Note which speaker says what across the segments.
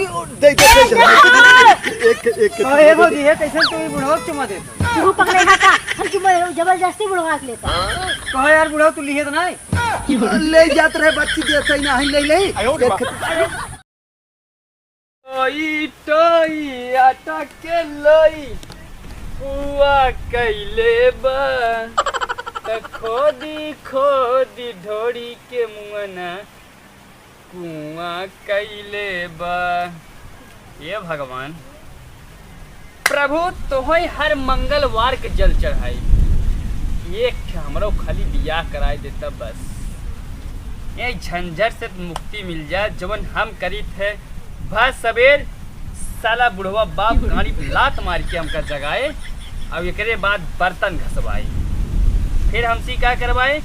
Speaker 1: दे दे एक
Speaker 2: अरे वो जी है कैसे तू बुढ़वा चुमा दे
Speaker 3: तू पकड़े का हम क्यों जबरदस्ती बुढ़वा के लेता
Speaker 2: कहो यार बुढ़वा तू लिए तो नहीं
Speaker 1: ले जात रहे बच्ची जैसे ही नहीं ले ले
Speaker 2: ओई टोई आटा के लोई हुआ कैले बा खोदी खोदी ढोड़ी के मुआना कुआं कैले बा। ये भगवान प्रभु तोहई हर मंगलवार के जल चढ़ाई एक हमरो खाली बियाह कराए देता बस ये झंझट से मुक्ति मिल जाए जवन हम करी थे बस सवेर साला बुढ़वा बाप गाड़ी लात मार के हमका जगाए अब एकरे बाद बर्तन घसवाए फिर हमसे क्या करवाए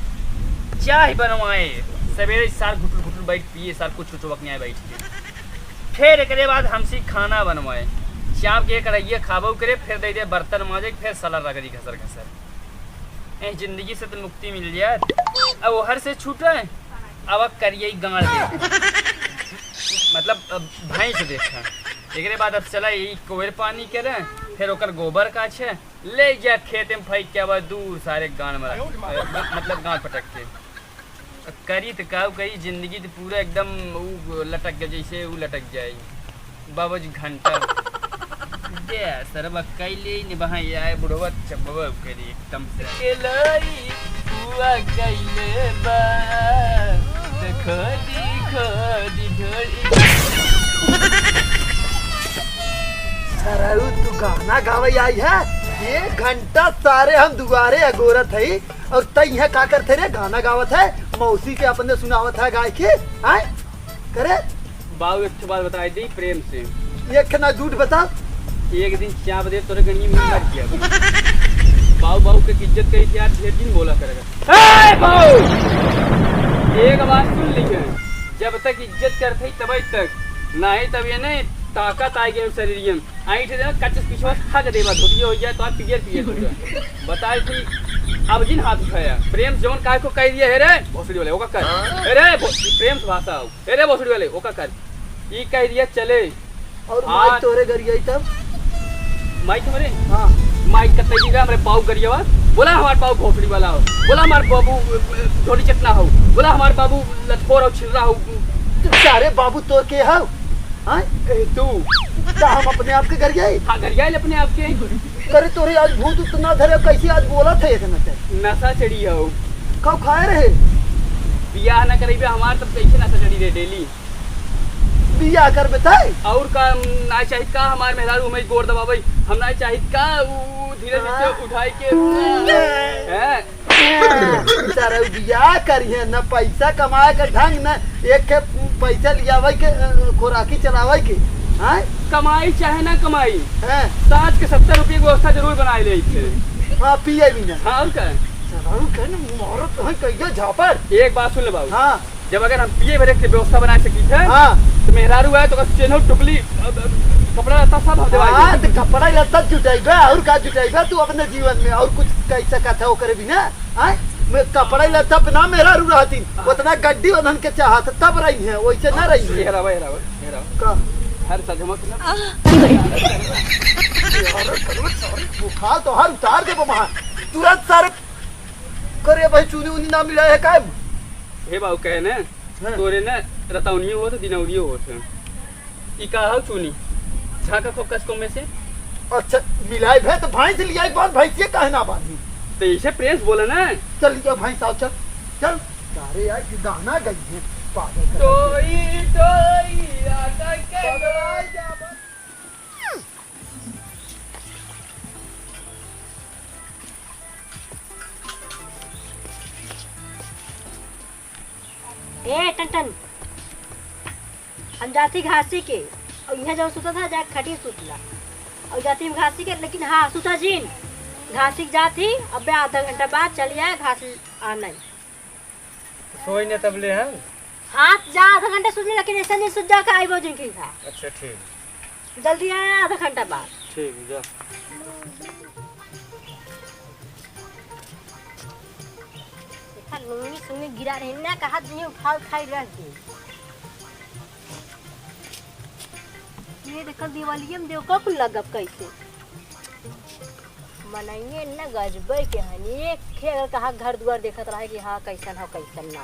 Speaker 2: चाय बनवाए सवेरे सार घुटुल घुटुल बैठ पिए सार कुछ वक्त बैठ के फिर एकरे बाद हमसे खाना बनवाए चाप के कढ़ाइए खाबो करे फिर दे दे बर्तन माजे फिर साला रगड़ी घसर घसर जिंदगी से तो मुक्ति मिल जाए अब वो हर से छूटे अब करिए गाड़ दे मतलब भैंस देखा एक बाद अब चला यही कोयर पानी करे फिर ओकर गोबर का छे ले जा खेत में फेंक के अब दूर सारे गान में मतलब गांठ पटक के करी तो काऊ करी जिंदगी तो पूरा एकदम लटक गया जैसे वो लटक जाए बाबा जी घंटा दे सरब कैले निभा आए बुढ़वा चबवा करी एकदम से लई हुआ कैले बा खोदी खोदी ढोली
Speaker 1: सराऊ तू गाना गावे आई है 1 घंटा सारे हम दुआरे अगोरत है और तई है का करते रे गाना गावत है मौसी के अपने सुनावत है गाय के आए करे
Speaker 2: बाबू एक बात बताई दी प्रेम से
Speaker 1: एक ना झूठ बता
Speaker 2: एक दिन क्या बदे तोरे गणी में मर गया बाबू बाबू के इज्जत करी थी यार ढेर दिन बोला करेगा ए बाबू एक बात सुन लीजिए जब तक इज्जत करते तब तक नहीं तब ये नहीं ताकत आ गई शरीर में आई थे कच्चे पीछे थक देवा धोती हो जाए तो आप पियर पियर बताए थी अब जिन हाथ उठाया प्रेम जोन काय को कह दिया है रे भोसड़ी वाले ओका कर अरे प्रेम से भाषा हो अरे भोसड़ी वाले ओका कर ई कह दिया चले
Speaker 1: और माई तोरे गरिया तब
Speaker 2: माई तुम्हारे
Speaker 1: हां
Speaker 2: माई कतई दिगा हमरे पाव गरियावा बोला हमार पाव भोसड़ी वाला हो बोला हमार बाबू थोड़ी चटना हो बोला हमार बाबू लटकोर हो छिलरा हो
Speaker 1: सारे बाबू तोर के हो हां
Speaker 2: तू
Speaker 1: हम अपने आप के घर गए
Speaker 2: हाँ घर गए अपने आप के
Speaker 1: करे तोरे आज भूत उतना धरे कैसे आज बोला थे इतना से
Speaker 2: नशा चढ़ी हो
Speaker 1: कब खाए रहे
Speaker 2: बियाह न करे हमार तब कैसे नशा चढ़ी रहे डेली
Speaker 1: बियाह कर बताए
Speaker 2: और का ना चाहिए का हमार मेहरारू में गोर दबावे हम ना चाहिए का धीरे धीरे उठाई के हैं
Speaker 1: सारा बियाह करिए न पैसा कमाए के ढंग न एक के पैसा लियावे के खोराकी चलावे के हां
Speaker 2: कमाई चाहे ना कमाई
Speaker 1: हैं
Speaker 2: साज के 70 रुपए की व्यवस्था जरूर बनाए ले थे
Speaker 1: हां पिए भी ना
Speaker 2: हां और का
Speaker 1: सारा के न मोहरत है कहिए झापर
Speaker 2: एक बात सुन ले बाबू
Speaker 1: हां
Speaker 2: जब अगर हम पिए भरे की व्यवस्था बना सकी थे
Speaker 1: हां
Speaker 2: तो मेहरारू है तो चेनो टुकली कपड़ा लत्ता सब हम देवाई
Speaker 1: हां तो कपड़ा लत्ता जुटाइबे और का जुटाइबे तू अपने जीवन में और कुछ कैसा कथा करे भी ना हां मैं कपड़ा लत्ता पहना मेरा रू रहती उतना गड्डी उन्हन के चाहत तब रही है वैसे ना रही है हेरा का
Speaker 2: हर सजमत ना
Speaker 1: बुखार तो हर उतार दे बमा तुरंत सर करे भाई चुनी उनी ना मिला है काय
Speaker 2: हे बाबू कहे ना तोरे ना रतौनियो हो तो दिनौरियो हो थे ई का हो चुनी झाका फोकस को में से
Speaker 1: अच्छा मिलाए भे तो भाई से लिया एक बात भाई से कहना बात
Speaker 2: तो इसे प्रेस बोला ना
Speaker 1: चल लिया भाई साहब चल चल सारे यार गाना गई है पागल
Speaker 2: टोई टोई आटा के
Speaker 3: ए टन हम जाती घासी के और यहाँ जब सुता था जाके खटी सुतला और जाती घासी के लेकिन हाँ सुता जीन घासी जाती अब आधा घंटा बाद चली आए घासी आना
Speaker 2: सोई ने तब ले है
Speaker 3: हाथ जा आधा घंटा सुतने लेकिन ऐसा नहीं सुत जा के आई बोझ की था
Speaker 2: अच्छा ठीक
Speaker 3: जल्दी आया आधा घंटा बाद
Speaker 2: ठीक जा
Speaker 3: लूंगी सुनी गिरा रही ना कहा नहीं उठा खाई रह गई ये देखल दिवाली में देव का कुल लगब कैसे मनाइए ना गजबे के हनी एक खे अगर कहा घर द्वार देखत रहे कि हाँ कैसन हो कैसन ना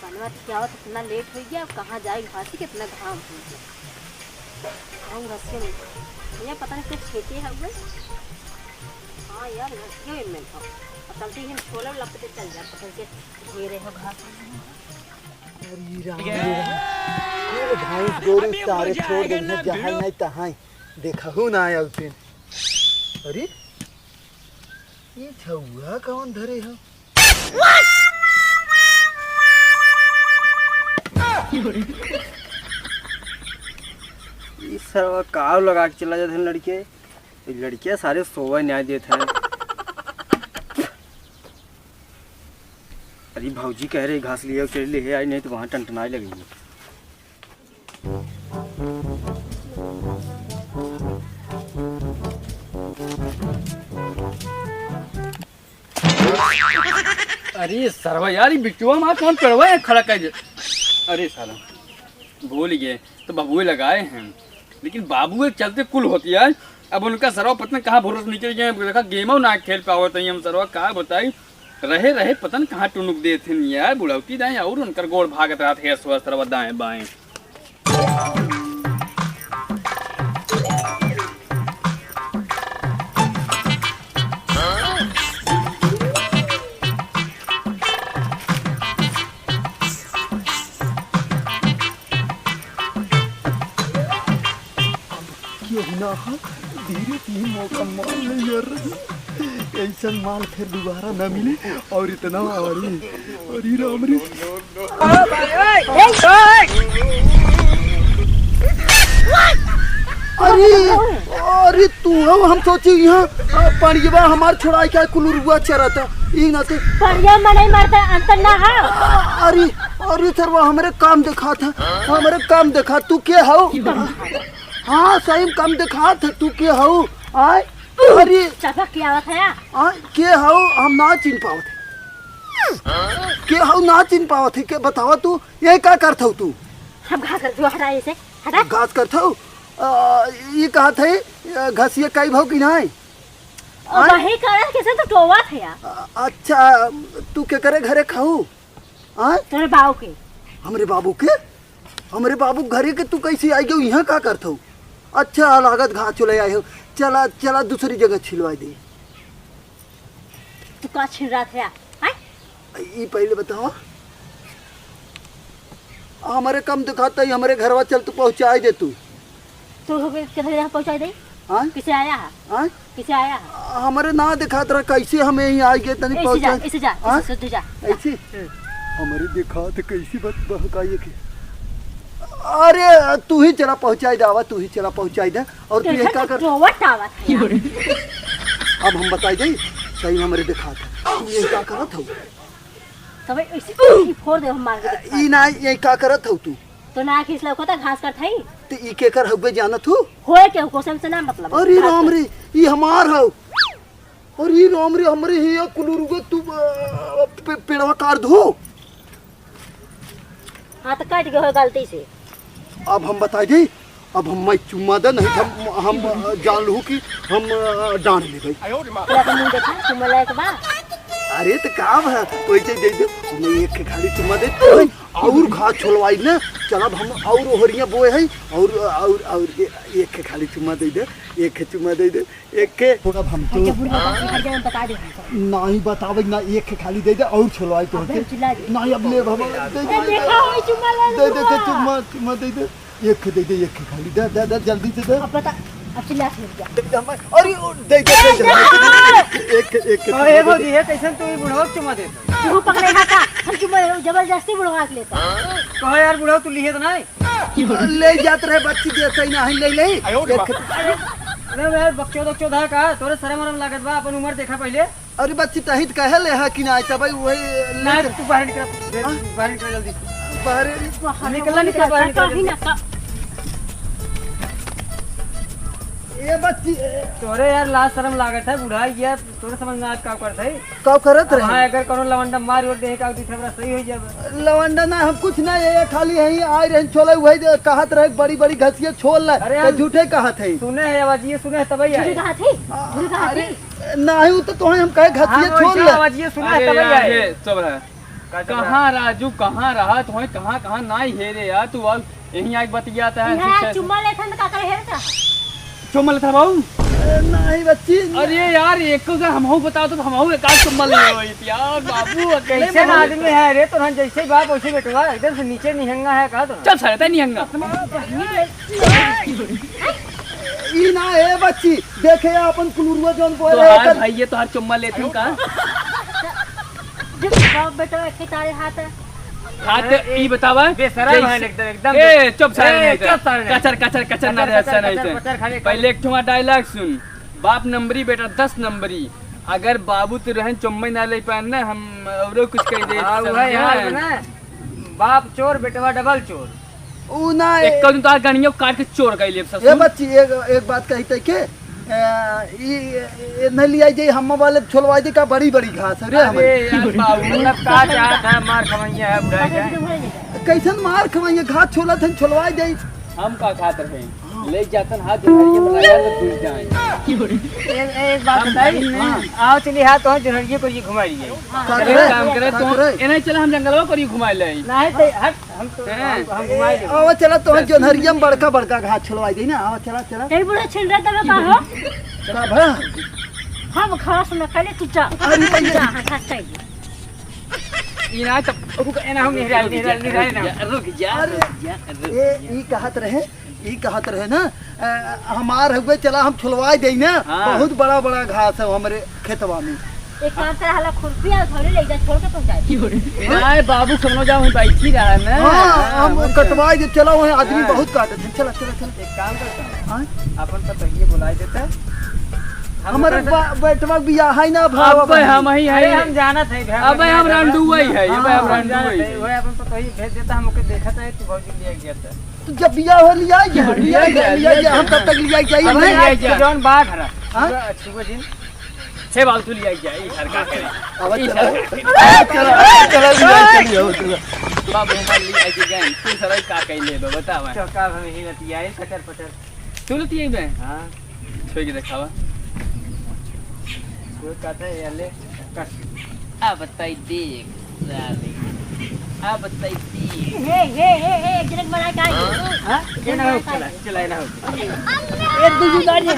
Speaker 3: बनवा क्या हो इतना लेट हो गया अब कहाँ जाए घासी कितना घाम हो गया हम घसे नहीं ये पता नहीं कुछ खेती है उधर हाँ यार घसे में था चलते ही हम छोला लपटे चल जा पकड़ के घेरे हो घास
Speaker 1: भैंस गोरू सारे छोड़ दे जहाँ नहीं तहाँ देखा हूँ ना आया उसे। अरे ये छुआ कौन धरे हो?
Speaker 2: इस सरवा काव लगा के चला जाते हैं लड़के, लड़कियां सारे सोवा न्याय देते हैं। अरे भाऊजी कह रहे घास लिए चल ले आई नहीं तो वहाँ टनटनाई लगेगी। अरे सरवा यार ये बिट्टुआ माँ कौन करवा है खड़ा कर। अरे साला भूल गए तो बाबुए लगाए हैं, लेकिन बाबू एक चलते कुल होती है। अब उनका सरवा पता कहाँ भरोसा निकल गया, देखा गेमो ना खेल पाओ तो हम सरवा कहा बताई रहे रहे पता न कहाँ टुनुक दे थे यार बुढ़ौती दाएं और उनकर गोड़ भागत रहा थे स्वस्थ सरवा दाएं बाएं।
Speaker 1: धीरे धीरे मौका मार ले यार, ऐसा माल फिर दोबारा न मिले और इतना अरे राम रे। अरे तू हो हम सोचे यहाँ पानिया हमार छोड़ा क्या कुलुरुआ चरा था ये ना तो
Speaker 3: बढ़िया मनाई मारता अंतर ना है।
Speaker 1: अरे अरे सर वो हमारे काम दिखा था, हमारे काम दिखा। तू क्या हो? हाँ सही काम दिखा था। तू क्या हो? आए अरे
Speaker 3: चपक क्या आवत है?
Speaker 1: के हो? हम ना चिन पावत के हो ना चिन पावत के बतावा तू ये क्या करता तू?
Speaker 3: हम घास कर जो हटा ऐसे हटा
Speaker 1: घास करता ये कहा थे घसिया कई भाव की नहीं
Speaker 3: और वही कर कैसे तो टोवा थे यार।
Speaker 1: अच्छा तू क्या करे घरे खाऊ?
Speaker 3: तेरे बाबू के
Speaker 1: हमरे बाबू के हमरे बाबू घरे के तू कैसे आई गई यहाँ क्या करता हूँ? अच्छा लागत घास चले आए हो, चला चला दूसरी जगह छिलवा दे।
Speaker 3: तू का छिल रहा था?
Speaker 1: ये पहले बताओ हमारे कम दिखाता है हमारे घरवा चल तू पहुँचा दे। तू
Speaker 3: तो किधर पहुँचा दे? किसे आया है? किसे आया है?
Speaker 1: हमारे ना दिखात रहा कैसे हमें यहीं आ गए तनी पहुँचा
Speaker 3: ऐसे जा
Speaker 1: ऐसे हमारे दिखा तो कैसी बात बहकाइए के। अरे तू ही चला पहुँचाई दे, तू ही चला पहुँचाई दे। और तू ये क्या कर? अब हम बताई दे सही हमारे दिखा था तू ये क्या करत हो?
Speaker 3: तब ऐसे फोड़ दे हम मार के।
Speaker 1: ई ना ये क्या करत हो तू?
Speaker 3: तो ना खिसला को तो घास करत हई
Speaker 1: तो ई के कर हबे जानत हो?
Speaker 3: होए के कोसम से ना मतलब।
Speaker 1: अरे राम रे ई हमार हो। अरे राम रे हमरे ही कुलुरुगे तू पेड़वा काट दो।
Speaker 3: हाँ तो काट गए गलती से।
Speaker 1: अब हम बताई दे, अब हम मैं चुम्मा दे नहीं हम जान लू कि हम डांट ले गई।
Speaker 3: मुंह देखा चुम्मा लायक बा।
Speaker 1: अरे तो काम है वैसे दे दे हमें एक खाली चुम्मा दे और घास छोड़वाई ना। चल अब हम और ओहरिया बोए है और एक खाली चुम्मा दे दे, एक चुम्मा दे दे एक के। अब हम तो
Speaker 3: बता दे
Speaker 1: नहीं बतावे ना, एक खाली दे दे और छोड़वाई तो नहीं। अब ले बाबा दे दे के चुम्मा दे दे, एक दे दे, एक खाली दे दे दे जल्दी से दे।
Speaker 3: अब बता अब चिल्ला
Speaker 1: अरे दे एक
Speaker 2: अरे भौजी है कैसे तू बुढ़वा चुमा दे
Speaker 3: तू पकड़े का हम चुम्मा जबरदस्ती बुढ़वा के लेता
Speaker 2: कहो यार बुढ़वा तू लिए तो नहीं
Speaker 1: ले जात रहे बच्ची देते नहीं ले ले।
Speaker 2: अरे यार बच्चों धा का तोरे शर्म वरम लागत बा, अपन उम्र देखा पहले।
Speaker 1: अरे बच्ची तहित कहे ले है कि ना आइता भाई वही
Speaker 2: ना तू बाहर निकल जल्दी
Speaker 1: बाहर
Speaker 2: निकल बाहर निकल।
Speaker 1: ये बच्ची
Speaker 2: तोरे यार लाज शर्म लागत है बुढ़ा ये तोरे समझ में आज का करत है
Speaker 1: कब करत
Speaker 2: हाँ
Speaker 1: रहे
Speaker 2: अगर कोनो लवंडा मार और देह का दिखबरा सही हो जाबे
Speaker 1: लवंडा ना हम कुछ ना ये खाली यही आए रहे छोले वही कहत रहे बड़ी बड़ी घसिया छोड़ ले
Speaker 2: अरे
Speaker 1: तो
Speaker 2: हम-
Speaker 1: झूठे कहत है
Speaker 2: सुने है आवाज ये सुने है तबई
Speaker 3: झूठी
Speaker 2: आए
Speaker 3: कहा थी झूठी कहा थी
Speaker 1: नहीं तो तुम्हें हम कहे घसिया छोड़ ले
Speaker 2: आवाज ये सुने है तबई आए कहाँ राजू कहाँ रहा तुम्हें कहाँ नाई हेरे यार तू अब यहीं आके बतियाता
Speaker 3: यहाँ
Speaker 2: है
Speaker 3: चुम्मा लेथन तो का करे हेर था
Speaker 2: चुम्बल था बाबू
Speaker 1: नहीं बच्ची
Speaker 2: अरे यार एक को हमहू बताओ तो हमहू एक आध चुम्बल ले होई थी यार बाबू कैसे आदमी है रे तो जैसे बाप वैसे बेटवा एकदम से नीचे निहंगा है कहा तो चल सर निहंगा
Speaker 1: ई ना है बच्ची देखे अपन कुलुरुआ जोन बोल
Speaker 2: तो
Speaker 1: रहे
Speaker 2: हार भाई ये तो हर चुम्बल लेते हैं का
Speaker 3: बाप बेटा के तारे हाथ है
Speaker 2: हाथ ई बतावा
Speaker 4: बेशरम है एकदम एकदम
Speaker 2: ए चुप सारे
Speaker 4: चुप सारे
Speaker 2: कचर कचर कचर ना रे ऐसा नहीं थे पहले एक ठुआ डायलॉग सुन बाप नंबरी बेटा 10 नंबरी अगर बाबू तो रहन चुम्बई ना ले पान ना हम औरो कुछ कह दे
Speaker 4: है यार ना बाप चोर बेटवा डबल चोर
Speaker 1: ऊ ना
Speaker 2: एक कल तो गणियो काट के चोर कह ले
Speaker 1: ये
Speaker 2: ससुर
Speaker 1: बच्ची एक बात कही थे के नहीं लिया जाए हम वाले छोलवा दे का बड़ी बड़ी घास है रे
Speaker 2: अरे
Speaker 1: हमारे
Speaker 2: यार बाबू
Speaker 4: मतलब का चाहत है मार खमैया है बुढ़ा के
Speaker 1: कैसन मार खवाइए घास छोला थे छोलवा दे
Speaker 2: हम का खात रहे ले जातन हाथ जोड़िए बनाया तो दूर जाए
Speaker 4: एक बात बताई आओ चली हाथ तो जहरिए को ये घुमाइए
Speaker 2: एक काम करे तो एने चला हम जंगलवा पर ही घुमाए ले
Speaker 4: नहीं तो हट हम तो हम घुमाई दे
Speaker 1: आवा चला तो जोनहरिया में बड़का बड़का घास छोलवा दे ना आवा चला चला
Speaker 3: ए बुढ़ा छिंडा तब का हो
Speaker 1: चला भा
Speaker 3: हम खास न खाले तू जा
Speaker 1: अरे भैया।
Speaker 3: जा हां खास चाहिए
Speaker 2: इना तब रुक एना हम निहरा ना रुक जा
Speaker 1: ये ई कहत रहे ना हमार हुए चला हम छुलवा दे ना
Speaker 2: हाँ।
Speaker 1: बहुत बड़ा बड़ा घास है हमारे खेतवा में
Speaker 3: एक काम कर हला खुरपी और घरे ले जा छोड़ के तो जाए
Speaker 2: हाय बाबू समझो जाओ बैठी रहा है
Speaker 1: हाँ हम
Speaker 2: ना
Speaker 1: कटवा दे चला वहाँ आदमी
Speaker 2: हाँ।
Speaker 1: बहुत काटे थे चला चला चला
Speaker 4: एक काम करता हूं
Speaker 1: हाँ?
Speaker 4: अपन तो ये बुलाई देता
Speaker 1: हमारे बेटवा बियाह है ना भाव
Speaker 2: अब हम ही
Speaker 4: अरे
Speaker 2: है
Speaker 4: हम जाना था
Speaker 2: अब हम रंडुआई है ये
Speaker 1: हाँ,
Speaker 2: हम रंडुआई
Speaker 4: वो अपन तो ही भेज देता हम ओके देखा था तू भौजी लिया गया था
Speaker 1: तो जब बियाह हो लिया हम तब तक लिया चाहिए
Speaker 2: अब
Speaker 1: नहीं?
Speaker 2: लिया जा।
Speaker 4: जौन बात हरा
Speaker 1: हाँ?
Speaker 4: सुबह दिन
Speaker 2: छे बाल तू लिया जाए घर का करे
Speaker 1: आवा
Speaker 2: ई
Speaker 1: चला चला चला
Speaker 2: बाबू हमार लिया के गए तू सराय का कह ले बतावा
Speaker 4: चौका में ही नती आई कटर पटर
Speaker 2: तू लती है बे
Speaker 4: हां
Speaker 2: छोड़ के दिखावा
Speaker 4: वो कहता है याले
Speaker 2: आ बताई देख साले आ बताई देख
Speaker 3: हे एक जनक बना का
Speaker 4: हां ये ना हो चला चला ना हो
Speaker 3: एक दूसरी गाड़ी